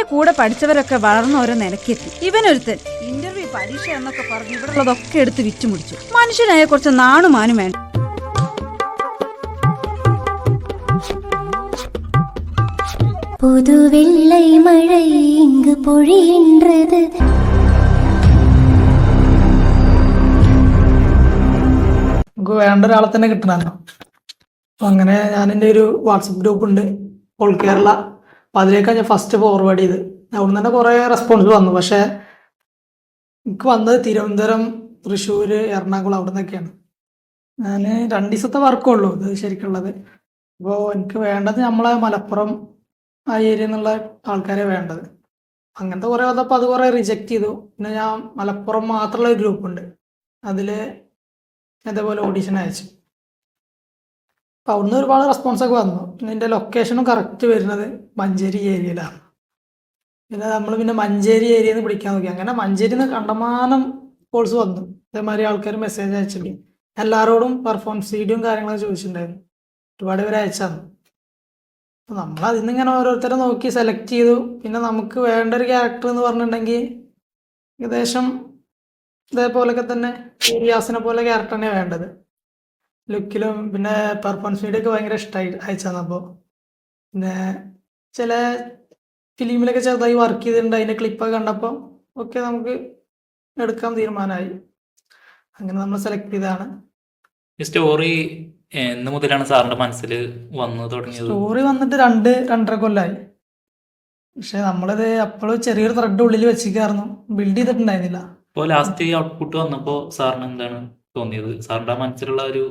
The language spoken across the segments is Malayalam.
ഇവന്റെ കൂടെ പഠിച്ചവരൊക്കെ വളർന്ന ഓരോ നിലക്കെത്തി. ഇവനൊരുത്തൻ ഇന്റർവ്യൂ പരീക്ഷ എന്നൊക്കെ പറഞ്ഞ് ഇവിടെ ഉള്ളതൊക്കെ എടുത്ത് വിറ്റു മുടിച്ചു. മനുഷ്യനായ കുറച്ച് നാണുമാനും വേണ്ട. புது வெள்ளை மழை இங்கு பொழிகின்றது. നമുക്ക് വേണ്ട ഒരാളെ തന്നെ കിട്ടണമല്ലോ. അപ്പം അങ്ങനെ ഞാൻ എൻ്റെ ഒരു വാട്സപ്പ് ഗ്രൂപ്പ് ഉണ്ട്, ഓൾ കേരള. അപ്പം അതിലേക്കാണ് ഞാൻ ഫസ്റ്റ് ഫോർവേഡ് ചെയ്ത്. അവിടെ തന്നെ കുറേ റെസ്പോൺസ് വന്നു. പക്ഷേ എനിക്ക് വന്നത് തിരുവനന്തപുരം, തൃശ്ശൂർ, എറണാകുളം അവിടെ നിന്നൊക്കെയാണ്. ഞാൻ 2 ദിവസത്തെ വർക്കുള്ളൂ ഇത് ശരിക്കുള്ളത്. അപ്പോൾ എനിക്ക് വേണ്ടത് നമ്മളെ മലപ്പുറം ആ ഏരിയ എന്നുള്ള ആൾക്കാരെ വേണ്ടത്. അങ്ങനത്തെ കുറേ വന്നപ്പോൾ അത് കുറേ റിജക്റ്റ് ചെയ്തു. പിന്നെ ഞാൻ മലപ്പുറം മാത്രമുള്ള ഒരു ഗ്രൂപ്പുണ്ട്, അതിൽ അതേപോലെ ഓഡീഷൻ അയച്ചു. അപ്പോൾ അവിടുന്ന് ഒരുപാട് റെസ്പോൺസൊക്കെ വന്നു. പിന്നെ എൻ്റെ ലൊക്കേഷനും കറക്റ്റ് വരുന്നത് മഞ്ചേരി ഏരിയയിലാണ്. പിന്നെ മഞ്ചേരി ഏരിയയിൽ നിന്ന് പിടിക്കാൻ നോക്കി. അങ്ങനെ മഞ്ചേരിയിൽ നിന്ന് കണ്ടമാനം കോൾസ് വന്നു. അതേമാതിരി ആൾക്കാർ മെസ്സേജ് അയച്ചിട്ടുണ്ട്. എല്ലാവരോടും പെർഫോമൻസ് വീഡിയോയും കാര്യങ്ങളൊക്കെ ചോദിച്ചിട്ടുണ്ടായിരുന്നു. ഒരുപാട് പേര് അയച്ചാണ്. അപ്പോൾ നമ്മൾ അതിൽ നിന്ന് ഇങ്ങനെ ഓരോരുത്തരെ നോക്കി സെലക്ട് ചെയ്തു. പിന്നെ നമുക്ക് വേണ്ട ഒരു ക്യാരക്ടർ എന്ന് പറഞ്ഞിട്ടുണ്ടെങ്കിൽ ഏകദേശം ഇതേപോലൊക്കെ തന്നെ ഏരിയാസിനെ പോലെ ക്യാരക്ടർ തന്നെയാണ് വേണ്ടത്. ലുക്കിലും പിന്നെ പെർഫോമൻസ് വീഡിയോ ഒക്കെ ഭയങ്കര ഇഷ്ടമായി അയച്ചപ്പോൾ. പിന്നെ ചില ഫിലിമിലൊക്കെ ചെറുതായി വർക്ക് ചെയ്തിട്ടുണ്ട്. അതിൻ്റെ ക്ലിപ്പൊക്കെ കണ്ടപ്പോൾ ഓക്കെ നമുക്ക് എടുക്കാൻ തീരുമാനമായി. അങ്ങനെ നമ്മൾ സെലക്ട് ചെയ്തതാണ്. ഈ സ്റ്റോറി എന്ന് മുതലാണ് സാറിന്റെ മനസ്സിൽ വന്നു തുടങ്ങിയത്? സ്റ്റോറി വന്നിട്ട് 2-2.5 കൊല്ലമായി. പക്ഷെ നമ്മളിത് അപ്പോഴും ചെറിയൊരു ത്രെഡ് ഉള്ളിൽ വെച്ചിരിക്കായിരുന്നു, ബിൽഡ് ചെയ്തിട്ടുണ്ടായിരുന്നില്ല. ഇപ്പോൾ ലാസ്റ്റ് ഈ ഔട്ട്പുട്ട് വന്നപ്പോൾ സാറിന് എന്താണ് തോന്നിയത്? സാറിന്റെ മനസ്സിലുള്ള ഒരു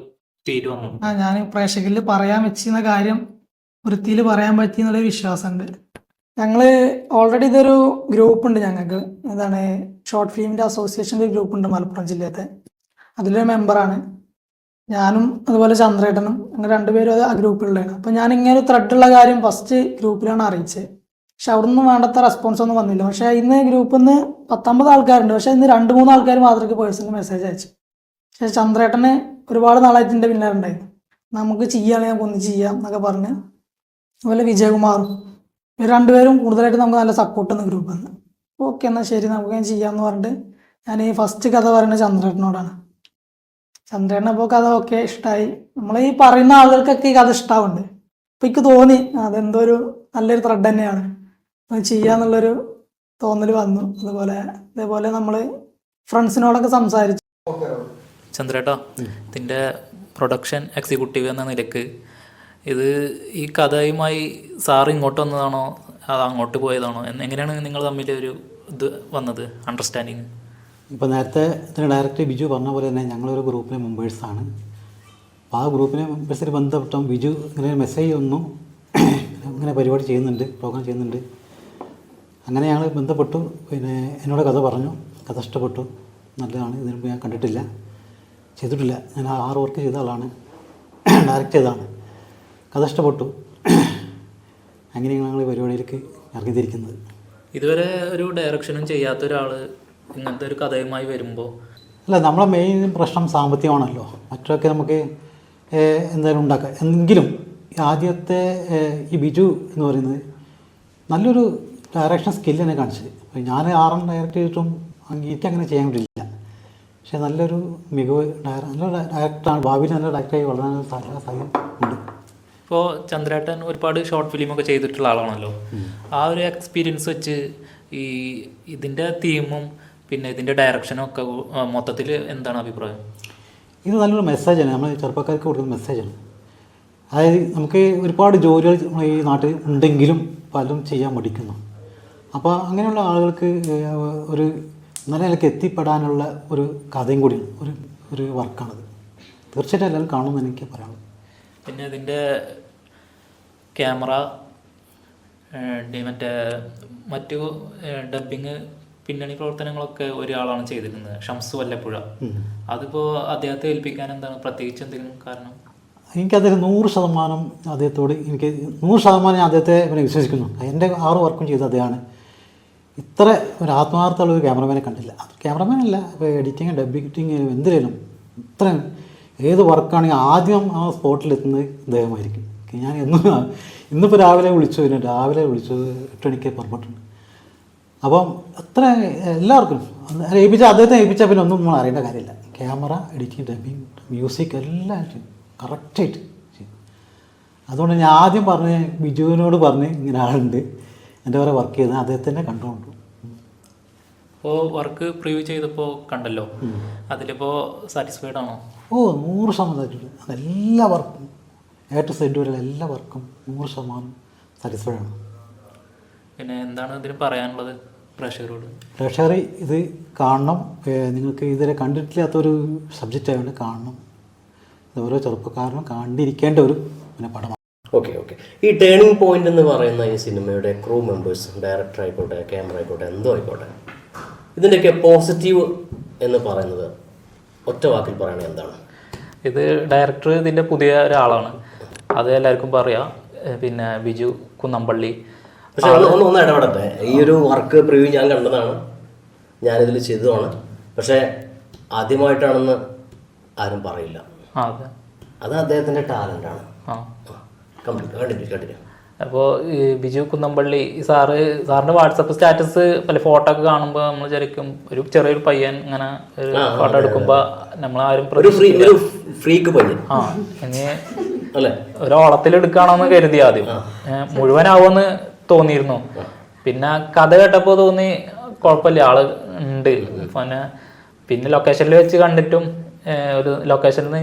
ഫീൽ വന്നു? ഞാൻ പ്രേക്ഷകരിൽ പറയാൻ വെച്ചിരുന്ന കാര്യം വൃത്തിയിൽ പറയാൻ പറ്റി എന്നുള്ളൊരു വിശ്വാസമുണ്ട്. ഞങ്ങൾ ഓൾറെഡി ഇതൊരു ഗ്രൂപ്പുണ്ട് ഞങ്ങൾക്ക്. എന്താണ്, ഷോർട്ട് ഫിലിമിൻ്റെ അസോസിയേഷൻ്റെ ഒരു ഗ്രൂപ്പുണ്ട് മലപ്പുറം ജില്ലത്തെ. അതിലൊരു മെമ്പറാണ് ഞാനും, അതുപോലെ ചന്ദ്രേട്ടനും. ഞങ്ങൾ 2 പേരും ആ ഗ്രൂപ്പിലുള്ളതാണ്. അപ്പോൾ ഞാൻ ഇങ്ങനെ ഒരു ത്രെഡുള്ള കാര്യം ഫസ്റ്റ് ഗ്രൂപ്പിലാണ് അറിയിച്ചത്. പക്ഷെ അവിടെ നിന്നും വേണ്ടത്ര റെസ്പോൺസ് ഒന്നും വന്നില്ല. പക്ഷേ ഇന്ന് ഗ്രൂപ്പിൽ നിന്ന് 19 ആൾക്കാരുണ്ട്. പക്ഷേ ഇന്ന് 2-3 ആൾക്കാർ മാത്രമേ പേഴ്സണൽ മെസ്സേജ് അയച്ചു. പക്ഷേ ചന്ദ്രേട്ടന് ഒരുപാട് നാളായിട്ട് എൻ്റെ പിന്നാലെ ഉണ്ടായിരുന്നു. നമുക്ക് ചെയ്യുകയാണെങ്കിൽ നമുക്ക് ഒന്ന് ചെയ്യാം എന്നൊക്കെ പറഞ്ഞ്. അതുപോലെ വിജയകുമാറും, ഇവർ 2 പേരും കൂടുതലായിട്ട് നമുക്ക് നല്ല സപ്പോർട്ട് എന്ന ഗ്രൂപ്പിൽ നിന്ന്. ഓക്കെ എന്നാൽ ശരി നമുക്ക് ഞാൻ ചെയ്യാമെന്ന് പറഞ്ഞിട്ട് ഞാൻ ഈ ഫസ്റ്റ് കഥ പറയുന്നത് ചന്ദ്രേട്ടനോടാണ്. ചന്ദ്രേട്ടൻ അപ്പോൾ കഥ ഓക്കെ ഇഷ്ടമായി. നമ്മൾ ഈ പറയുന്ന ആളുകൾക്കൊക്കെ ഈ കഥ ഇഷ്ടമാവുന്നുണ്ട്. അപ്പോൾ എനിക്ക് തോന്നി അതെന്തോ ഒരു നല്ലൊരു ത്രെഡ് തന്നെയാണ്, അത് ചെയ്യാന്നുള്ളൊരു തോന്നൽ വന്നു. അതേപോലെ നമ്മൾ ഫ്രണ്ട്സിനോടൊക്കെ സംസാരിച്ചു. ചന്ദ്രേട്ടാ, ഇതിൻ്റെ പ്രൊഡക്ഷൻ എക്സിക്യൂട്ടീവ് എന്ന നിലക്ക് ഇത് ഈ കഥയുമായി സാർ ഇങ്ങോട്ട് വന്നതാണോ അത് അങ്ങോട്ട് പോയതാണോ? എങ്ങനെയാണ് നിങ്ങൾ തമ്മിൽ ഒരു ഇത് വന്നത്, അണ്ടർസ്റ്റാൻഡിങ്? ഇപ്പോൾ നേരത്തെ ഇതിന് ഡയറക്ടർ ബിജു പറഞ്ഞ പോലെ തന്നെ ഞങ്ങളൊരു ഗ്രൂപ്പിലെ മെമ്പേഴ്സാണ്. അപ്പോൾ ആ ഗ്രൂപ്പിലെ മെമ്പേഴ്സിൽ ബന്ധപ്പെട്ടും ബിജു ഇങ്ങനെ മെസ്സേജ് വന്നു, ഇങ്ങനെ പരിപാടി ചെയ്യുന്നുണ്ട്, പ്രോഗ്രാം ചെയ്യുന്നുണ്ട്. അങ്ങനെ ഞങ്ങൾ ബന്ധപ്പെട്ടു. പിന്നെ എന്നോട് കഥ പറഞ്ഞു, കഥ ഇഷ്ടപ്പെട്ടു, നല്ലതാണ്, ഇതിന് മുമ്പ് ഞാൻ കണ്ടിട്ടില്ല, ചെയ്തിട്ടില്ല. ഞാൻ 6 വർക്ക് ചെയ്ത ആളാണ്, ഡയറക്റ്റ് ചെയ്തതാണ്. കഥ ഇഷ്ടപ്പെട്ടു. അങ്ങനെയാണ് ഞങ്ങൾ പരിപാടിയിലേക്ക് ഇറങ്ങിത്തിരിക്കുന്നത്. ഇതുവരെ ഒരു ഡയറക്ഷനും ചെയ്യാത്ത ഒരാൾ ഇങ്ങനത്തെ ഒരു കഥയുമായി വരുമ്പോൾ അല്ല, നമ്മളെ മെയിൻ പ്രശ്നം സാമ്പത്തികമാണല്ലോ. മറ്റൊക്കെ നമുക്ക് എന്തായാലും ഉണ്ടാക്കാം. എങ്കിലും ആദ്യത്തെ ഈ ബിജു എന്ന് പറയുന്നത് നല്ലൊരു ഡയറക്ഷൻ സ്കില്ല് തന്നെ കാണിച്ചത്. അപ്പോൾ ഞാൻ 6 ഡയറക്റ്റ് ചെയ്തിട്ടും എനിക്കങ്ങനെ ചെയ്യാൻ പറ്റില്ല. പക്ഷേ നല്ലൊരു മികവ് നല്ല ഡയറക്ടറാണ്. ഭാവിയിൽ നല്ല ഡയറക്ടറായി വളരാൻ സാധ്യത ഉണ്ട്. ഇപ്പോൾ ചന്ദ്രേട്ടൻ ഒരുപാട് ഷോർട്ട് ഫിലിമൊക്കെ ചെയ്തിട്ടുള്ള ആളാണല്ലോ. ആ ഒരു എക്സ്പീരിയൻസ് വെച്ച് ഈ ഇതിൻ്റെ തീമും പിന്നെ ഇതിൻ്റെ ഡയറക്ഷനും ഒക്കെ മൊത്തത്തിൽ എന്താണ് അഭിപ്രായം? ഇത് നല്ലൊരു മെസ്സേജാണ്, നമ്മൾ ചെറുപ്പക്കാർക്ക് കൊടുക്കുന്ന മെസ്സേജാണ്. അതായത് നമുക്ക് ഒരുപാട് ജോലികൾ നമ്മൾ ഈ നാട്ടിൽ ഉണ്ടെങ്കിലും പലരും ചെയ്യാൻ മടിക്കുന്നു. അപ്പോൾ അങ്ങനെയുള്ള ആളുകൾക്ക് ഒരു നല്ല നിലയ്ക്ക് എത്തിപ്പെടാനുള്ള ഒരു കഥയും കൂടിയാണ്, ഒരു വർക്കാണത്. തീർച്ചയായിട്ടും എല്ലാവരും കാണുമെന്ന് എനിക്ക് പറയാനുള്ളത്. പിന്നെ ഇതിൻ്റെ ക്യാമറ മറ്റു ഡബ്ബിങ് പിന്നണി പ്രവർത്തനങ്ങളൊക്കെ ഒരാളാണ് ചെയ്തിരുന്നത്, ഷംസു വല്ലപ്പുഴ. അതിപ്പോൾ അദ്ദേഹത്തെ ഏൽപ്പിക്കാൻ എന്താണ് പ്രത്യേകിച്ച് എന്തെങ്കിലും കാരണം? എനിക്കതിൽ 100% അദ്ദേഹത്തോട് 100% ഞാൻ അദ്ദേഹത്തെ വിശ്വസിക്കുന്നു. എൻ്റെ 6 വർക്കും ചെയ്ത് അദ്ദേഹമാണ്. ഇത്ര ഒരു ആത്മാർത്ഥമുള്ള ഒരു ക്യാമറമാനെ കണ്ടില്ല. ക്യാമറമാനല്ല, ഇപ്പോൾ എഡിറ്റിങ്, ഡബ്ബിങ്, എന്തിനും ഇത്ര ഏത് വർക്കാണെങ്കിൽ ആദ്യം ആ സ്പോട്ടിലെത്തുന്നത് ഇദ്ദേഹമായിരിക്കും. ഞാൻ ഇന്നിപ്പോൾ രാവിലെ വിളിച്ചു 8 മണിക്ക് പുറപ്പെട്ടുണ്ട്. അപ്പം അത്ര എല്ലാവർക്കും അദ്ദേഹത്തെ ഏൽപ്പിച്ചാൽ പിന്നെ ഒന്നും നമ്മൾ അറിയേണ്ട കാര്യമില്ല. ക്യാമറ, എഡിറ്റിംഗ്, ഡബിങ്, മ്യൂസിക് എല്ലാം ചെയ്യും കറക്റ്റായിട്ട് ചെയ്യും. അതുകൊണ്ട് ഞാൻ ആദ്യം പറഞ്ഞ് ബിജുവിനോട് പറഞ്ഞ് ഇങ്ങനെ ആളുണ്ട് എൻ്റെ വരെ വർക്ക് ചെയ്ത് അദ്ദേഹത്തിനെ കണ്ടുകൊണ്ടു. അപ്പോൾ വർക്ക് പ്രിവ്യൂ ചെയ്തപ്പോൾ കണ്ടല്ലോ, അതിലിപ്പോൾ സാറ്റിസ്ഫൈഡ് ആണോ? 100% അതെല്ലാ വർക്കും A to Z വരെയുള്ള എല്ലാ വർക്കും 100% സാറ്റിസ്ഫൈഡ് ആണ്. പിന്നെ എന്താണ് ഇതിന് പറയാനുള്ളത് പ്രേക്ഷകരോട്? പ്രേക്ഷകർ ഇത് കാണണം. നിങ്ങൾക്ക് ഇതുവരെ കണ്ടിട്ടില്ലാത്തൊരു സബ്ജക്റ്റ് ആയതുകൊണ്ട് കാണണം. ഇത് ഓരോ ചെറുപ്പക്കാരനും കണ്ടിരിക്കേണ്ട ഒരു പടമാണ്. ഓക്കെ. ഈ ടേണിംഗ് പോയിന്റ് എന്ന് പറയുന്ന ഈ സിനിമയുടെ ക്രൂ മെമ്പേഴ്സ്, ഡയറക്ടർ ആയിക്കോട്ടെ, ക്യാമറ ആയിക്കോട്ടെ, എന്തോ ആയിക്കോട്ടെ, ഇതിൻ്റെയൊക്കെ പോസിറ്റീവ് എന്ന് പറയുന്നത് ഒറ്റ വാക്കിൽ പറയുന്നത് എന്താണ്? ഇത് ഡയറക്ടർ ഇതിൻ്റെ പുതിയ ഒരാളാണ്, അത് എല്ലാവർക്കും പറയാം. പിന്നെ ബിജു കുന്നംപള്ളി. പക്ഷെ ഒന്ന് ഇടപെടട്ടെ. ഈ ഒരു വർക്ക് പ്രിവ്യൂ ഞാൻ കണ്ടതാണ്, ഞാനിതിൽ ചെയ്തതാണ്. പക്ഷേ ആദ്യമായിട്ടാണെന്ന് ആരും പറയില്ല. അത് അദ്ദേഹത്തിൻ്റെ ടാലൻ്റാണ്. കണ്ടിന്യൂ. അപ്പോൾ ഈ ബിജു കുന്നംപള്ളി സാറിൻ്റെ വാട്സപ്പ് സ്റ്റാറ്റസ് അല്ലെ ഫോട്ടോ ഒക്കെ കാണുമ്പോൾ നമ്മൾ ശരിക്കും ഒരു ചെറിയൊരു പയ്യൻ ഇങ്ങനെ ഒരു ഫോട്ടോ എടുക്കുമ്പോൾ നമ്മളാരും ഫ്രീക്ക് പയ്യൻ ഇനി ഒരു ഓളത്തിൽ എടുക്കുകയാണോന്ന് കരുതി ആദ്യം. മുഴുവനാവുമെന്ന് തോന്നിയിരുന്നു. പിന്നെ കഥ കേട്ടപ്പോൾ തോന്നി കുഴപ്പമില്ല, ആള് ഉണ്ട്. പിന്നെ ലൊക്കേഷനിൽ വെച്ച് കണ്ടിട്ടും ഒരു ലൊക്കേഷനിൽ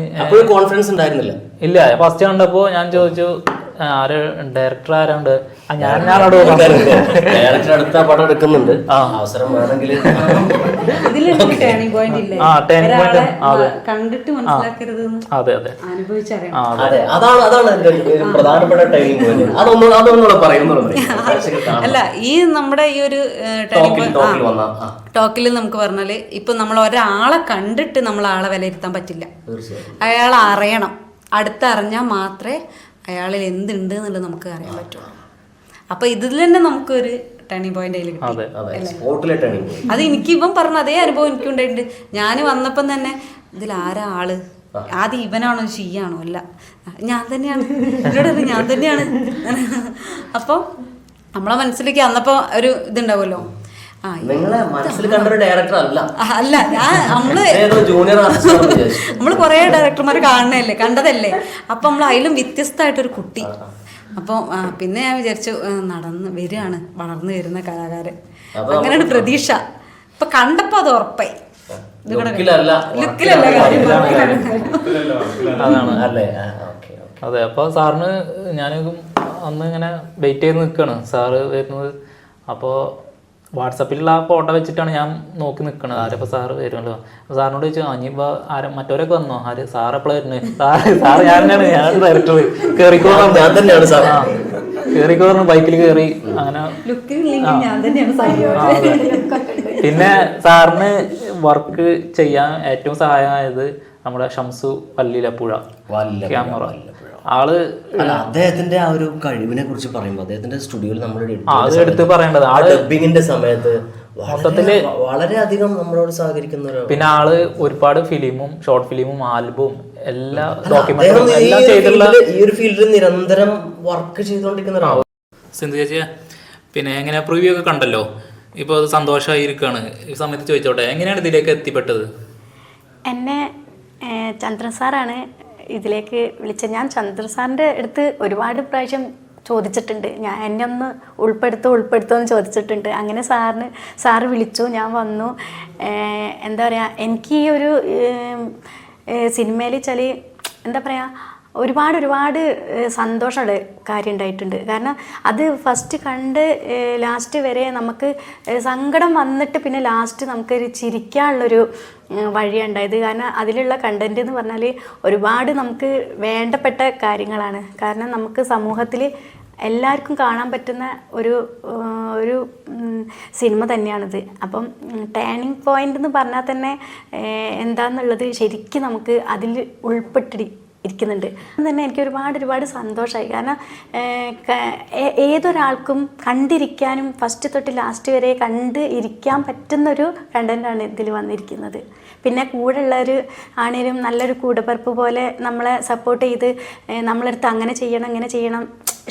കോൺഫിഡൻസ് ഉണ്ടായിരുന്നില്ല. ഇല്ല, ഫസ്റ്റ് കണ്ടപ്പോൾ ഞാൻ ചോദിച്ചു ആര് ഡയറക്ടർ ആരാണ്ട്, ഡയറക്ടർ അടുത്ത പടം എടുക്കുന്നുണ്ട്, അവസരം വേണമെങ്കിൽ. അതെ, അതാണ് എന്റെ പ്രധാനപ്പെട്ട ടേണിംഗ് പോയിന്റ്. അതൊന്നുകൂടെ പറയുന്നുള്ളൂ. അല്ല, ഈ നമ്മുടെ ഈ ഒരു ടോക്കിൽ നമുക്ക് പറഞ്ഞാല് ഇപ്പൊ നമ്മൾ ഒരാളെ കണ്ടിട്ട് നമ്മൾ ആളെ വിലയിരുത്താൻ പറ്റില്ല. അയാളെ അറിയണം, അടുത്തറിഞ്ഞാൽ മാത്രമേ അയാളിൽ എന്തുണ്ട് എന്നുള്ളത് നമുക്ക് അറിയാൻ പറ്റുള്ളൂ. അപ്പൊ ഇതിൽ തന്നെ നമുക്കൊരു ടേണിംഗ് പോയിന്റ് അതിൽ കിട്ടി. അത് എനിക്ക് ഇവൻ പറഞ്ഞ അതേ അനുഭവം എനിക്കും ഉണ്ടായിട്ടുണ്ട്. ഞാൻ വന്നപ്പം തന്നെ ഇതിൽ ആരാ ആള്, ആദ്യം ഇവനാണോ ഷീയാണോ? അല്ല, ഞാൻ തന്നെയാണ്. എന്നോട് ഞാൻ തന്നെയാണ്. അപ്പം നമ്മളെ മനസ്സിലേക്ക് അന്നപ്പോ ഒരു ഇതുണ്ടാവുമല്ലോ, അല്ല നമ്മള് കൊറേ ഡയറക്ടർമാരെ കാണണല്ലേ, കണ്ടതല്ലേ. അപ്പൊ നമ്മൾ അതിലും വ്യത്യസ്തമായിട്ടൊരു കുട്ടി. അപ്പോൾ പിന്നെ ഞാൻ വിചാരിച്ചു നടന്ന് വരികയാണ് വളർന്നു വരുന്ന കലാകാരൻ, അങ്ങനെയാണ് പ്രതീക്ഷ. ഇപ്പൊ കണ്ടപ്പോ അത് ഉറപ്പായി. അതെ. അപ്പൊ സാറിന് ഞാൻ അന്ന് ഇങ്ങനെ വെയിറ്റ് ചെയ്ത് നിൽക്കുകയാണ് സാറ് വരുന്നത്. അപ്പോൾ വാട്സപ്പിലുള്ള ആ ഫോട്ടോ വെച്ചിട്ടാണ് ഞാൻ നോക്കി നിൽക്കണത്, ആരപ്പോൾ സാറ് വരുമല്ലോ. സാറിനോട് ചോദിച്ചു ഇനിയിപ്പോൾ ആരും മറ്റവരൊക്കെ വന്നോ, ആര് സാർ എപ്പോഴാണ് വരുന്നത്? സാറ് ഞാൻ ഡയറക്ടർ കയറിക്കോ പറഞ്ഞു, ബൈക്കിൽ കയറി അങ്ങനെ. പിന്നെ സാറിന് വർക്ക് ചെയ്യാൻ ഏറ്റവും സഹായമായത് നമ്മുടെ ഷംസു വല്ലിലപ്പുഴ ക്യാമറ ആള്. അദ്ദേഹത്തിന്റെ ആ ഒരു കഴിവിനെ കുറിച്ച് പറയുമ്പോൾ അദ്ദേഹത്തിന്റെ സ്റ്റുഡിയോയിൽ നമ്മൾ എടുത്ത് പറയേണ്ടത് ഡബ്ബിങ്ങിന്റെ സമയത്ത് മൊത്തത്തില് വളരെയധികം നമ്മളോട് സഹകരിക്കുന്ന. പിന്നെ ആള് ഒരുപാട് ഫിലിമും ഷോർട്ട് ഫിലിമും ആൽബവും എല്ലാ ഡോക്യുമെന്ററിയും എല്ലാം ചെയ്തിട്ടുള്ള ഈ ഒരു ഫീൽഡിൽ നിരന്തരം വർക്ക് ചെയ്തുകൊണ്ടിരിക്കുന്ന ഒരാൾ. സിന്ധു ചേച്ചിയെ പിന്നെ എങ്ങനെ പ്രിവ്യൂ ഒക്കെ കണ്ടല്ലോ, ഇപ്പോൾ അത് സന്തോഷമായിരിക്കുകയാണ്. ഈ സമയത്ത് ചോദിച്ചോട്ടെ, എങ്ങനെയാണ് ഇതിലേക്ക് എത്തിപ്പെട്ടത്? എന്നെ ചന്ദ്രൻ സാറാണ് ഇതിലേക്ക് വിളിച്ചത്. ഞാൻ ചന്ദ്രൻ സാറിൻ്റെ അടുത്ത് ഒരുപാട് പ്രാവശ്യം ചോദിച്ചിട്ടുണ്ട്, എന്നെ ഒന്ന് ഉൾപ്പെടുത്തുമെന്ന് ചോദിച്ചിട്ടുണ്ട്. അങ്ങനെ സാറ് വിളിച്ചു, ഞാൻ വന്നു. എന്താ പറയുക, എനിക്ക് ഈ ഒരു സിനിമയിൽ വെച്ചാൽ എന്താ പറയുക, ഒരുപാട് സന്തോഷമുള്ള കാര്യം ഉണ്ടായിട്ടുണ്ട്. കാരണം അത് ഫസ്റ്റ് കണ്ട് ലാസ്റ്റ് വരെ നമുക്ക് സങ്കടം വന്നിട്ട് പിന്നെ ലാസ്റ്റ് നമുക്കൊരു ചിരിക്കാനുള്ളൊരു വഴിയാണ് ഉണ്ടായത്. കാരണം അതിലുള്ള കണ്ടൻറ്റ് എന്ന് പറഞ്ഞാൽ ഒരുപാട് നമുക്ക് വേണ്ടപ്പെട്ട കാര്യങ്ങളാണ്. കാരണം നമുക്ക് സമൂഹത്തിൽ എല്ലാവർക്കും കാണാൻ പറ്റുന്ന ഒരു സിനിമ തന്നെയാണിത്. അപ്പം ടേണിംഗ് പോയിൻ്റ് എന്ന് പറഞ്ഞാൽ തന്നെ എന്താണെന്നുള്ളത് ശരിക്കും നമുക്ക് അതിൽ ഇരിക്കുന്നുണ്ട്. തന്നെ എനിക്ക് ഒരുപാട് സന്തോഷമായി. കാരണം ഏതൊരാൾക്കും കണ്ടിരിക്കാനും ഫസ്റ്റ് തൊട്ട് ലാസ്റ്റ് വരെ കണ്ട് ഇരിക്കാൻ പറ്റുന്നൊരു കണ്ടൻ്റാണ് ഇതിൽ വന്നിരിക്കുന്നത്. പിന്നെ കൂടെയുള്ളവർ ആണെങ്കിലും നല്ലൊരു കൂടപ്പിറപ്പ് പോലെ നമ്മളെ സപ്പോർട്ട് ചെയ്ത് നമ്മളെടുത്ത് അങ്ങനെ ചെയ്യണം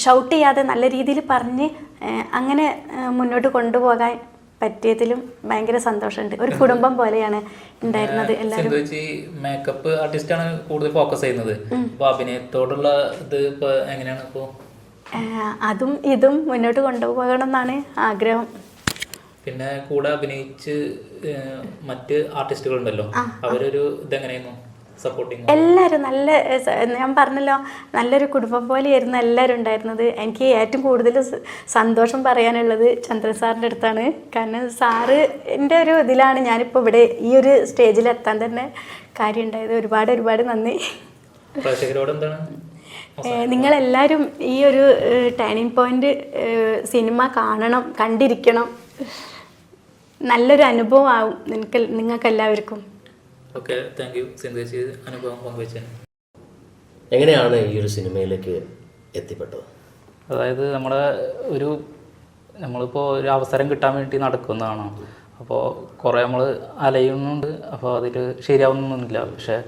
ഷൗട്ട് ചെയ്യാതെ നല്ല രീതിയിൽ പറഞ്ഞ് അങ്ങനെ മുന്നോട്ട് കൊണ്ടുപോകാൻ പറ്റിയതിലും ഭയങ്കര സന്തോഷമുണ്ട്. ഒരു കുടുംബം പോലെയാണ് ഉണ്ടായിരുന്നത് എല്ലാവരും. മേക്കപ്പ് ആർട്ടിസ്റ്റാണ് കൂടുതൽ ഫോക്കസ് ചെയ്യുന്നത്. അപ്പോൾ അഭിനയത്തോടുള്ള ഇത് ഇപ്പോൾ എങ്ങനെയാണ് ഇപ്പോൾ? അതും ഇതും മുന്നോട്ട് കൊണ്ടുപോകണം എന്നാണ് ആഗ്രഹം. പിന്നെ കൂടെ അഭിനയിച്ച് മറ്റ് ആർട്ടിസ്റ്റുകൾ ഉണ്ടല്ലോ, അവരൊരു ഇതെങ്ങനെയായിരുന്നു സപ്പോർട്ടിങ്? എല്ലാവരും നല്ല, ഞാൻ പറഞ്ഞല്ലോ, നല്ലൊരു കുടുംബം പോലെയായിരുന്നു എല്ലാവരും ഉണ്ടായിരുന്നത്. എനിക്ക് ഏറ്റവും കൂടുതൽ സന്തോഷം പറയാനുള്ളത് ചന്ദ്രൻ സാറിൻ്റെ അടുത്താണ്. കാരണം സാറിൻ്റെ ഒരു ഇതിലാണ് ഞാനിപ്പോൾ ഇവിടെ ഈ ഒരു സ്റ്റേജിലെത്താൻ തന്നെ കാര്യം ഉണ്ടായത്. ഒരുപാട് ഒരുപാട് നന്ദി. പ്രേക്ഷകരോട് എന്താണ്? നിങ്ങളെല്ലാവരും ഈ ഒരു ടേണിംഗ് പോയിന്റ് സിനിമ കാണണം, കണ്ടിരിക്കണം. നല്ലൊരു അനുഭവം ആവും നിങ്ങൾക്കെല്ലാവർക്കും. ഓക്കെ, താങ്ക് യു സിന്ധു ചേച്ചി അനുഭവം പങ്കുവെച്ചതിന്. എങ്ങനെയാണ് ഈ ഒരു സിനിമയിലേക്ക് എത്തിപ്പെട്ടത്? അതായത് നമ്മളിപ്പോൾ ഒരു അവസരം കിട്ടാൻ വേണ്ടി നടക്കുന്നതാണ്. അപ്പോൾ കുറേ നമ്മൾ അലയുന്നുണ്ട്, അപ്പോൾ അതിൽ ശരിയാവുന്നൊന്നുമില്ല. പക്ഷേ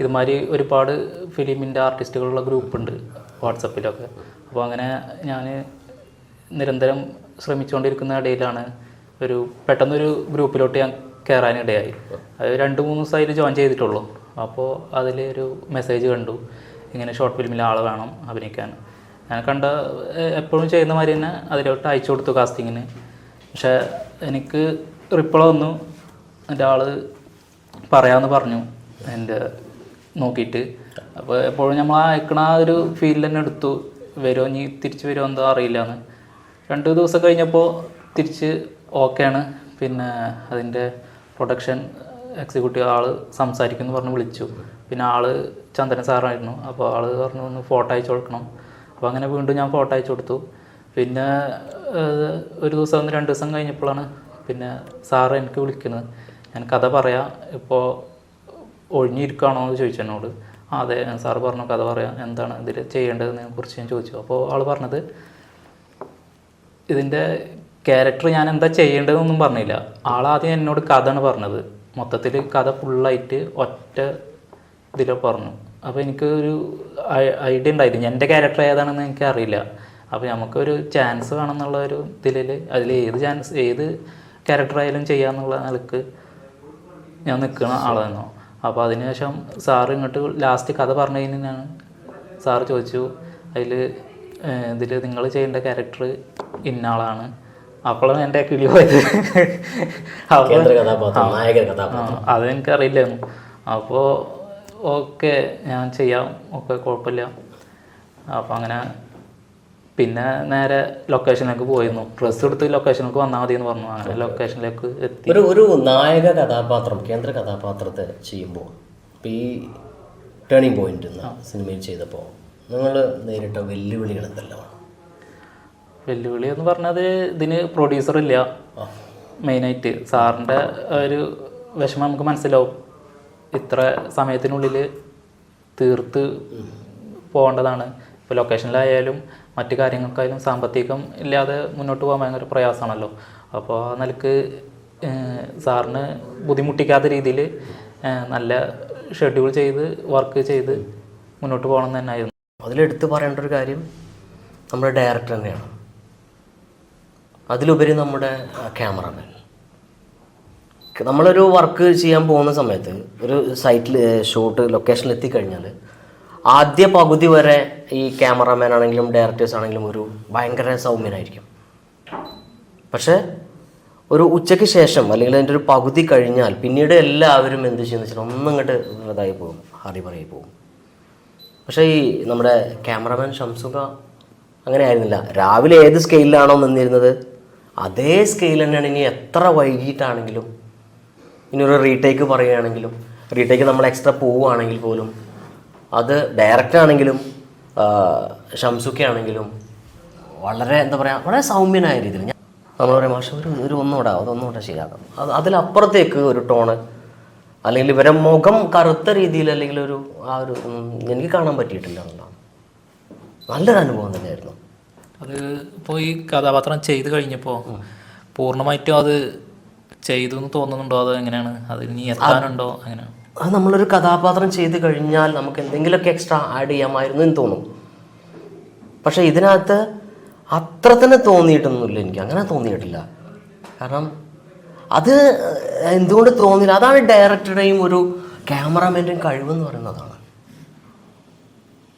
ഇതുമാതിരി ഒരുപാട് ഫിലിമിൻ്റെ ആർട്ടിസ്റ്റുകളുള്ള ഗ്രൂപ്പുണ്ട് വാട്സപ്പിലൊക്കെ. അപ്പോൾ അങ്ങനെ ഞാൻ നിരന്തരം ശ്രമിച്ചുകൊണ്ടിരിക്കുന്ന ഇടയിലാണ് പെട്ടെന്നൊരു ഗ്രൂപ്പിലോട്ട് ഞാൻ കയറാനിടയായി. അത് 2-3 ദിവസം അതിൽ ജോയിൻ ചെയ്തിട്ടുള്ളൂ. അപ്പോൾ അതിൽ ഒരു മെസ്സേജ് കണ്ടു, ഇങ്ങനെ ഷോർട്ട് ഫിലിമിൽ ആൾ വേണം അഭിനയിക്കാൻ. ഞാൻ എപ്പോഴും ചെയ്യുന്ന മാതിരി തന്നെ അതിലോട്ട് അയച്ചു കൊടുത്തു കാസ്റ്റിങ്ങിന്. പക്ഷേ എനിക്ക് റിപ്ലൈ വന്നു, എൻ്റെ ആൾ പറയാമെന്ന് പറഞ്ഞു എൻ്റെ നോക്കിയിട്ട്. അപ്പോൾ എപ്പോഴും നമ്മൾ അയക്കണ ആ ഒരു ഫീൽ തന്നെ എടുത്തു. വരുമോ, ഇനി തിരിച്ച് വരുമോ എന്തോ അറിയില്ലാന്ന്. 2 ദിവസം കഴിഞ്ഞപ്പോൾ തിരിച്ച് ഓക്കെയാണ്. പിന്നെ അതിൻ്റെ പ്രൊഡക്ഷൻ എക്സിക്യൂട്ടീവ് ആൾ സംസാരിക്കുമെന്ന് പറഞ്ഞ് വിളിച്ചു. പിന്നെ ആൾ ചന്ദ്രൻ സാറായിരുന്നു. അപ്പോൾ ആൾ പറഞ്ഞു ഒന്ന് ഫോട്ടോ അയച്ചു കൊടുക്കണം. അപ്പോൾ അങ്ങനെ വീണ്ടും ഞാൻ ഫോട്ടോ അയച്ചു കൊടുത്തു. പിന്നെ ഒരു ദിവസം 2 ദിവസം കഴിഞ്ഞപ്പോഴാണ് പിന്നെ സാറ് എനിക്ക് വിളിക്കുന്നത്. ഞാൻ കഥ പറയാം, ഇപ്പോൾ ഒഴിഞ്ഞിരിക്കുകയാണോ എന്ന് ചോദിച്ചു എന്നോട്. അതെ, സാറ് പറഞ്ഞു കഥ പറയാം, എന്താണ് ഇതിൽ ചെയ്യേണ്ടതെന്നതിനെ കുറിച്ച് ഞാൻ ചോദിച്ചു. അപ്പോൾ ആൾ പറഞ്ഞത് ഇതിൻ്റെ ക്യാരക്ടർ ഞാൻ എന്താ ചെയ്യേണ്ടതെന്നൊന്നും പറഞ്ഞില്ല. ആളാദ്യം എന്നോട് കഥയാണ് പറഞ്ഞത്. മൊത്തത്തിൽ കഥ ഫുള്ളായിട്ട് ഒറ്റ ഇതിൽ പറഞ്ഞു. അപ്പോൾ എനിക്ക് ഒരു ഐഡിയ ഉണ്ടായിരുന്നു എൻ്റെ ക്യാരക്ടർ ഏതാണെന്ന് എനിക്ക് അറിയില്ല. അപ്പോൾ നമുക്കൊരു ചാൻസ് വേണമെന്നുള്ള ഒരു ഇതിൽ അതിൽ ഏത് ക്യാരക്ടറായാലും ചെയ്യാമെന്നുള്ള നിലക്ക് ഞാൻ നിൽക്കുന്ന ആളായിരുന്നു. അപ്പോൾ അതിനുശേഷം സാറ് ഇങ്ങോട്ട് ലാസ്റ്റ് കഥ പറഞ്ഞു കഴിഞ്ഞാൽ സാറ് ചോദിച്ചു, ഇതിൽ നിങ്ങൾ ചെയ്യേണ്ട ക്യാരക്ടർ ഇന്നാളാണ്. അപ്പോഴാണ് എൻ്റെ കിളി പോയത്. അതെനിക്കറിയില്ലായിരുന്നു. അപ്പോൾ ഓക്കെ ഞാൻ ചെയ്യാം, ഓക്കെ കുഴപ്പമില്ല. അപ്പോൾ അങ്ങനെ പിന്നെ നേരെ ലൊക്കേഷനിലേക്ക് പോയിരുന്നു. ഡ്രസ്സ് എടുത്ത് ലൊക്കേഷനിലേക്ക് വന്നാൽ മതി എന്ന് പറഞ്ഞു. അങ്ങനെ ലൊക്കേഷനിലേക്ക് എത്തി. ഒരു നായക കഥാപാത്രം, കേന്ദ്ര കഥാപാത്രത്തെ ചെയ്യുമ്പോൾ ഇപ്പോൾ ഈ ടേണിംഗ് പോയിന്റ് എന്ന സിനിമയിൽ ചെയ്തപ്പോൾ നിങ്ങൾ നേരിട്ട വെല്ലുവിളികൾ എന്തെല്ലാം? വെല്ലുവിളി എന്ന് പറഞ്ഞത് ഇതിന് പ്രൊഡ്യൂസറില്ല. മെയിനായിട്ട് സാറിൻ്റെ ഒരു വിഷമം നമുക്ക് മനസ്സിലാവും. ഇത്ര സമയത്തിനുള്ളിൽ തീർത്ത് പോകേണ്ടതാണ്. ഇപ്പോൾ ലൊക്കേഷനിലായാലും മറ്റു കാര്യങ്ങൾക്കായാലും സാമ്പത്തികം ഇല്ലാതെ മുന്നോട്ട് പോകാൻ ഭയങ്കര പ്രയാസമാണല്ലോ. അപ്പോൾ ആ നിലക്ക് സാറിന് ബുദ്ധിമുട്ടിക്കാത്ത രീതിയിൽ നല്ല ഷെഡ്യൂൾ ചെയ്ത് വർക്ക് ചെയ്ത് മുന്നോട്ട് പോകണം തന്നെയായിരുന്നു. അതിലെടുത്ത് പറയേണ്ട ഒരു കാര്യം നമ്മുടെ ഡയറക്ടർ തന്നെയാണ്. അതിലുപരി നമ്മുടെ ക്യാമറമാൻ. നമ്മളൊരു വർക്ക് ചെയ്യാൻ പോകുന്ന സമയത്ത് ഒരു സൈറ്റിൽ ഷൂട്ട് ലൊക്കേഷനിൽ എത്തിക്കഴിഞ്ഞാൽ ആദ്യ പകുതി വരെ ഈ ക്യാമറമാൻ ആണെങ്കിലും ഡയറക്ടേഴ്സ് ആണെങ്കിലും ഒരു ഭയങ്കര സൗമ്യനായിരിക്കും. പക്ഷേ ഒരു ഉച്ചയ്ക്ക് ശേഷം അല്ലെങ്കിൽ അതിൻ്റെ ഒരു പകുതി കഴിഞ്ഞാൽ പിന്നീട് എല്ലാവരും എന്ത് ചെയ്യുന്ന വെച്ചാൽ ഒന്നിങ്ങോട്ട് ഇതായി പോകും, ഹറിബറായി പോകും. പക്ഷേ ഈ നമ്മുടെ ക്യാമറമാൻ ഷംസുഖ അങ്ങനെ ആയിരുന്നില്ല. രാവിലെ ഏത് സ്കെയിലാണോ നിന്നിരുന്നത് അതേ സ്കെയിൽ തന്നെയാണ്. ഇനി എത്ര വൈകിട്ടാണെങ്കിലും, ഇനി ഒരു റീടേക്ക് പറയുകയാണെങ്കിലും, റീടേക്ക് നമ്മൾ എക്സ്ട്രാ പോവുകയാണെങ്കിൽ പോലും, അത് ഡയറക്റ്റാണെങ്കിലും ഷംസുഖയാണെങ്കിലും വളരെ എന്താ പറയുക, വളരെ സൗമ്യനായ രീതിയിൽ നമ്മൾ പറയാം മാഷ ഒരു ഒന്നുകൂടെ ശരിയാക്കാം. അതിലപ്പുറത്തേക്ക് ഒരു ടോണ് അല്ലെങ്കിൽ ഇവരെ മുഖം കറുത്ത രീതിയിൽ അല്ലെങ്കിൽ എനിക്ക് കാണാൻ പറ്റിയിട്ടില്ല എന്നുള്ളതാണ്. നല്ലൊരു അനുഭവം തന്നെയായിരുന്നു അത്. ഇപ്പോൾ ഈ കഥാപാത്രം ചെയ്ത് കഴിഞ്ഞപ്പോൾ പൂർണ്ണമായിട്ടും അത് ചെയ്തു എന്ന് തോന്നുന്നുണ്ടോ? അത് എങ്ങനെയാണ്? അത് ഇനി എത്താനുണ്ടോ? അങ്ങനെയാണ്. അത് നമ്മളൊരു കഥാപാത്രം ചെയ്ത് കഴിഞ്ഞാൽ നമുക്ക് എന്തെങ്കിലുമൊക്കെ എക്സ്ട്രാ ആഡ് ചെയ്യാമായിരുന്നു എന്ന് തോന്നും. പക്ഷേ ഇതിനകത്ത് അത്ര തന്നെ തോന്നിയിട്ടൊന്നുമില്ല, എനിക്ക് അങ്ങനെ തോന്നിയിട്ടില്ല. കാരണം അത് എന്തുകൊണ്ട് തോന്നില്ല? അതാണ് ഡയറക്ടറുടെയും ഒരു ക്യാമറാമാൻ്റെയും കഴിവെന്ന് പറയുന്നതാണ്.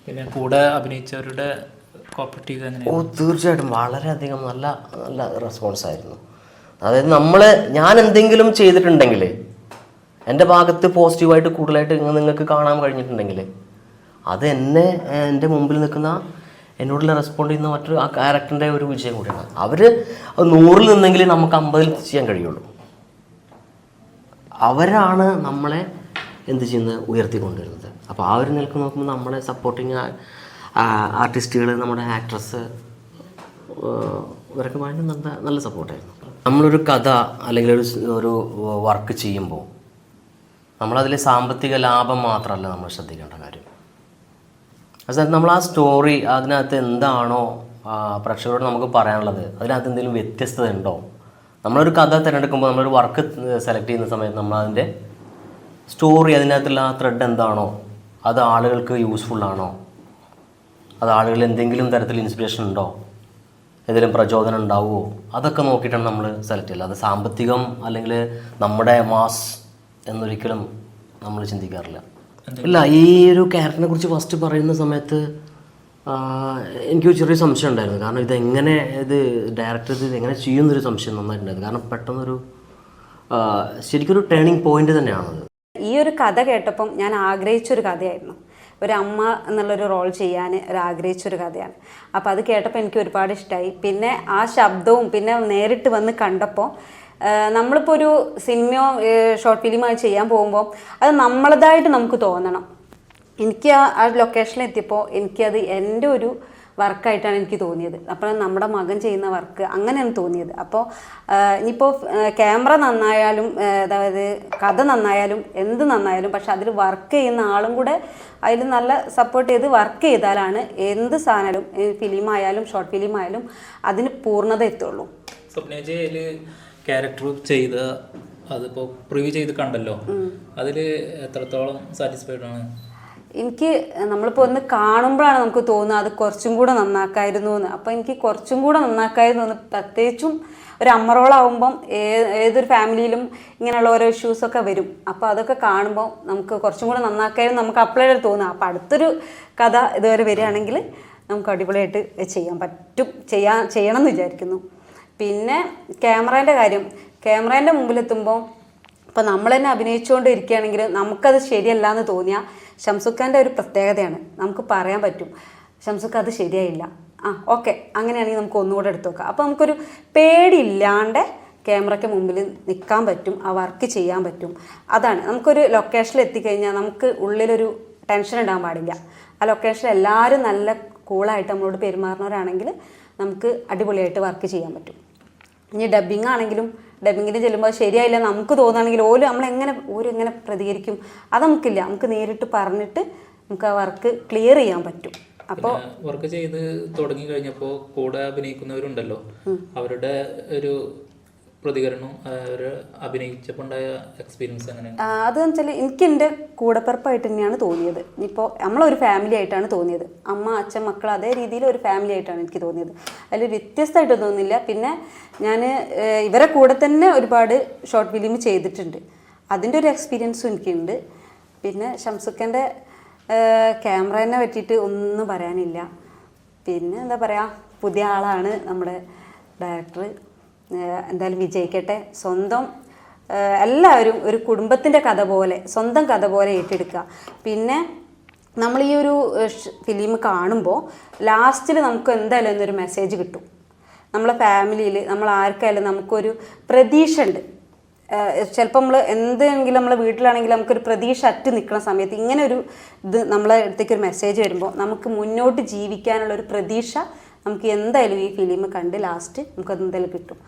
പിന്നെ കൂടെ അഭിനയിച്ചവരുടെ കോപ്പറേറ്റീവ് എങ്ങനെയാണ്? തീർച്ചയായിട്ടും വളരെയധികം നല്ല നല്ല റെസ്പോൺസ് ആയിരുന്നു. അതായത് ഞാൻ എന്തെങ്കിലും ചെയ്തിട്ടുണ്ടെങ്കിൽ എൻ്റെ ഭാഗത്ത് പോസിറ്റീവായിട്ട് കൂടുതലായിട്ട് നിങ്ങൾക്ക് കാണാൻ കഴിഞ്ഞിട്ടുണ്ടെങ്കിൽ അത് എൻ്റെ മുമ്പിൽ നിൽക്കുന്ന എന്നോടുള്ള റെസ്പോണ്ട് ചെയ്യുന്ന മറ്റൊരു ആ ക്യാരക്ടറിൻ്റെ ഒരു വിജയം കൂടിയാണ്. അവർ 100-ൽ നിന്നെങ്കിൽ നമുക്ക് 50-ൽ ചെയ്യാൻ കഴിയുള്ളൂ. അവരാണ് നമ്മളെ എന്ത് ചെയ്യുന്നത്, ഉയർത്തിക്കൊണ്ടുവരുന്നത്. അപ്പോൾ ആ ഒരു നിലക്ക് നോക്കുമ്പോൾ നമ്മളെ സപ്പോർട്ടിങ് ആർട്ടിസ്റ്റുകൾ, നമ്മുടെ ആക്ട്രസ്, ഇവരൊക്കെ ഭയങ്കര നല്ല സപ്പോർട്ടായിരുന്നു. നമ്മളൊരു കഥ അല്ലെങ്കിൽ ഒരു വർക്ക് ചെയ്യുമ്പോൾ നമ്മളതിൽ സാമ്പത്തിക ലാഭം മാത്രമല്ല നമ്മൾ ശ്രദ്ധിക്കേണ്ട കാര്യം. അതായത് നമ്മൾ ആ സ്റ്റോറി, അതിനകത്ത് എന്താണോ പ്രേക്ഷകരോട് നമുക്ക് പറയാനുള്ളത്, അതിനകത്ത് എന്തെങ്കിലും വ്യത്യസ്തത ഉണ്ടോ. നമ്മളൊരു കഥ തിരഞ്ഞെടുക്കുമ്പോൾ, നമ്മളൊരു വർക്ക് സെലക്ട് ചെയ്യുന്ന സമയത്ത് നമ്മളതിൻ്റെ സ്റ്റോറി, അതിനകത്തുള്ള ആ ത്രെഡ് എന്താണോ, അത് ആളുകൾക്ക് യൂസ്ഫുള്ളാണോ, അത് ആളുകളിൽ എന്തെങ്കിലും തരത്തിൽ ഇൻസ്പിറേഷൻ ഉണ്ടോ, ഏതെങ്കിലും പ്രചോദനം ഉണ്ടാവുമോ, അതൊക്കെ നോക്കിയിട്ടാണ് നമ്മൾ സെലക്ട് ചെയ്യുന്നത്. അത് സാമ്പത്തികം അല്ലെങ്കിൽ നമ്മുടെ മാസ് എന്നൊരിക്കലും നമ്മൾ ചിന്തിക്കാറില്ല. ഇല്ല, ഈ ഒരു ക്യാരക്ടറിനെ കുറിച്ച് ഫസ്റ്റ് പറയുന്ന സമയത്ത് എനിക്ക് ചെറിയ സംശയം ഉണ്ടായിരുന്നു. കാരണം ഇത് ഡയറക്ടർ ഇത് എങ്ങനെ ചെയ്യുന്നൊരു സംശയം നന്നായിട്ടുണ്ടായിരുന്നു. കാരണം പെട്ടെന്നൊരു ശരിക്കൊരു ടേണിംഗ് പോയിന്റ് തന്നെയാണത്. ഈ ഒരു കഥ കേട്ടപ്പം ഞാൻ ആഗ്രഹിച്ചൊരു കഥയായിരുന്നു. ഒരു അമ്മ എന്നുള്ളൊരു റോൾ ചെയ്യാൻ ആഗ്രഹിച്ചൊരു കഥയാണ്. അപ്പോൾ അത് കേട്ടപ്പോൾ എനിക്ക് ഒരുപാട് ഇഷ്ടമായി. പിന്നെ ആ ശബ്ദവും പിന്നെ നേരിട്ട് വന്ന് കണ്ടപ്പോൾ നമ്മളിപ്പോൾ ഒരു സിനിമയോ ഷോർട്ട് ഫിലിമോ ചെയ്യാൻ പോകുമ്പോൾ അത് നമ്മളതായിട്ട് നമുക്ക് തോന്നണം. എനിക്ക് ആ ലൊക്കേഷനിൽ എത്തിയപ്പോൾ എനിക്കത് എൻ്റെ ഒരു വർക്കായിട്ടാണ് എനിക്ക് തോന്നിയത്. അപ്പോൾ നമ്മുടെ മകൻ ചെയ്യുന്ന വർക്ക് അങ്ങനെയാണ് തോന്നിയത്. അപ്പോൾ ഇനിയിപ്പോൾ ക്യാമറ നന്നായാലും, അതായത് കഥ നന്നായാലും, എന്ത് നന്നായാലും, പക്ഷെ അതിൽ വർക്ക് ചെയ്യുന്ന ആളും കൂടെ അതിൽ നല്ല സപ്പോർട്ട് ചെയ്ത് വർക്ക് ചെയ്താലാണ് എന്ത് സാധനമായാലും, ഫിലിമായാലും ഷോർട്ട് ഫിലിമായാലും അതിന് പൂർണ്ണത എത്തുള്ളൂ. സ്വപ്നേജി അതിൽ ക്യാരക്ടർ ചെയ്ത അതിപ്പോൾ പ്രിവ്യൂ ചെയ്ത് കണ്ടല്ലോ, അതിൽ എത്രത്തോളം സാറ്റിസ്ഫൈഡ് ആണ്? എനിക്ക് നമ്മളിപ്പോൾ ഒന്ന് കാണുമ്പോഴാണ് നമുക്ക് തോന്നുക അത് കുറച്ചും കൂടെ നന്നാക്കായിരുന്നു എന്ന്. അപ്പോൾ എനിക്ക് കുറച്ചും കൂടെ നന്നാക്കായിരുന്നു എന്ന്, പ്രത്യേകിച്ചും ഒരു അമ്മറോളാവുമ്പം ഏതൊരു ഫാമിലിയിലും ഇങ്ങനെയുള്ള ഓരോ ഇഷ്യൂസൊക്കെ വരും. അപ്പോൾ അതൊക്കെ കാണുമ്പോൾ നമുക്ക് കുറച്ചും കൂടെ നന്നാക്കായിരുന്നു നമുക്ക് അപ്പോഴേ തോന്നുക. അപ്പോൾ അടുത്തൊരു കഥ ഇതുവരെ വരികയാണെങ്കിൽ നമുക്ക് അടിപൊളിയായിട്ട് ചെയ്യാൻ പറ്റും, ചെയ്യണം എന്ന് വിചാരിക്കുന്നു. പിന്നെ ക്യാമറേൻ്റെ കാര്യം, ക്യാമറേൻ്റെ മുമ്പിലെത്തുമ്പോൾ ഇപ്പോൾ നമ്മൾ തന്നെ അഭിനയിച്ചുകൊണ്ട് ഇരിക്കുകയാണെങ്കിൽ നമുക്കത് ശരിയല്ല എന്ന് തോന്നിയാൽ ഷംസുഖാൻ്റെ ഒരു പ്രത്യേകതയാണ്. നമുക്ക് പറയാൻ പറ്റും ഷംസുഖ് അത് ശരിയായില്ല, ഓക്കെ, അങ്ങനെയാണെങ്കിൽ നമുക്ക് ഒന്നുകൂടെ എടുത്തു നോക്കാം. അപ്പോൾ നമുക്കൊരു പേടിയില്ലാണ്ട് ക്യാമറയ്ക്ക് മുമ്പിൽ നിൽക്കാൻ പറ്റും, ആ വർക്ക് ചെയ്യാൻ പറ്റും. അതാണ് നമുക്കൊരു ലൊക്കേഷനിൽ എത്തിക്കഴിഞ്ഞാൽ നമുക്ക് ഉള്ളിലൊരു ടെൻഷൻ ഉണ്ടാകാൻ പാടില്ല. ആ ലൊക്കേഷനിൽ എല്ലാവരും നല്ല കൂളായിട്ട് നമ്മളോട് പെരുമാറുന്നവരാണെങ്കിൽ നമുക്ക് അടിപൊളിയായിട്ട് വർക്ക് ചെയ്യാൻ പറ്റും. ഇനി ഡബ്ബിങ് ആണെങ്കിലും ഡബ്ബിങ്ങിന് ചെല്ലുമ്പോൾ ശരിയായില്ല നമുക്ക് തോന്നുകയാണെങ്കിൽ ഓരെങ്ങനെ പ്രതികരിക്കും അത് നമുക്കില്ല. നമുക്ക് നേരിട്ട് പറഞ്ഞിട്ട് നമുക്ക് ആ വർക്ക് ക്ലിയർ ചെയ്യാൻ പറ്റും. അപ്പോൾ വർക്ക് ചെയ്ത് തുടങ്ങി കഴിഞ്ഞപ്പോൾ കൂടെ അഭിനയിക്കുന്നവരുണ്ടല്ലോ, അവരുടെ ഒരു പ്രതികരണം, അവർ അഭിനയിച്ചപ്പോൾ ഉണ്ടായ എക്സ്പീരിയൻസ് എങ്ങനെയാണ്? അതെന്ന് വെച്ചാൽ എനിക്ക് എൻ്റെ കൂടപ്പിറപ്പായിട്ട് തന്നെയാണ് തോന്നിയത്. ഇപ്പോൾ നമ്മളൊരു ഫാമിലി ആയിട്ടാണ് തോന്നിയത്. അമ്മ, അച്ഛൻ, മക്കൾ, അതേ രീതിയിൽ ഒരു ഫാമിലി ആയിട്ടാണ് എനിക്ക് തോന്നിയത്. അതിൽ വ്യത്യസ്തമായിട്ട് തോന്നുന്നില്ല. പിന്നെ ഞാൻ ഇവരെ കൂടെ തന്നെ ഒരുപാട് ഷോർട്ട് ഫിലിം ചെയ്തിട്ടുണ്ട്, അതിൻ്റെ ഒരു എക്സ്പീരിയൻസും എനിക്കുണ്ട്. പിന്നെ ഷംസുഖൻ്റെ ക്യാമറേനെ പറ്റിയിട്ട് ഒന്നും പറയാനില്ല. പിന്നെ എന്താ പറയുക, പുതിയ ആളാണ് നമ്മുടെ ഡയറക്ടർ. എന്തായാലും വിജയിക്കട്ടെ. സ്വന്തം എല്ലാവരും ഒരു കുടുംബത്തിൻ്റെ കഥ പോലെ, സ്വന്തം കഥ പോലെ ഏറ്റെടുക്കുക. പിന്നെ നമ്മൾ ഈ ഒരു ഫിലിം കാണുമ്പോൾ ലാസ്റ്റിൽ നമുക്ക് എന്തായാലും എന്നൊരു മെസ്സേജ് കിട്ടും. നമ്മളെ ഫാമിലിയിൽ നമ്മൾ ആർക്കായാലും നമുക്കൊരു പ്രതീക്ഷ ഉണ്ട്. ചിലപ്പോൾ നമ്മൾ എന്തെങ്കിലും നമ്മളെ വീട്ടിലാണെങ്കിൽ നമുക്കൊരു പ്രതീക്ഷ അറ്റ് നിൽക്കുന്ന സമയത്ത് ഇങ്ങനെ ഒരു നമ്മളെ അടുത്തേക്കൊരു മെസ്സേജ് വരുമ്പോൾ നമുക്ക് മുന്നോട്ട് ജീവിക്കാനുള്ളൊരു പ്രതീക്ഷ നമുക്ക് എന്തായാലും ഈ ഫിലിം കണ്ട് ലാസ്റ്റ് നമുക്കത് എന്തായാലും കിട്ടും.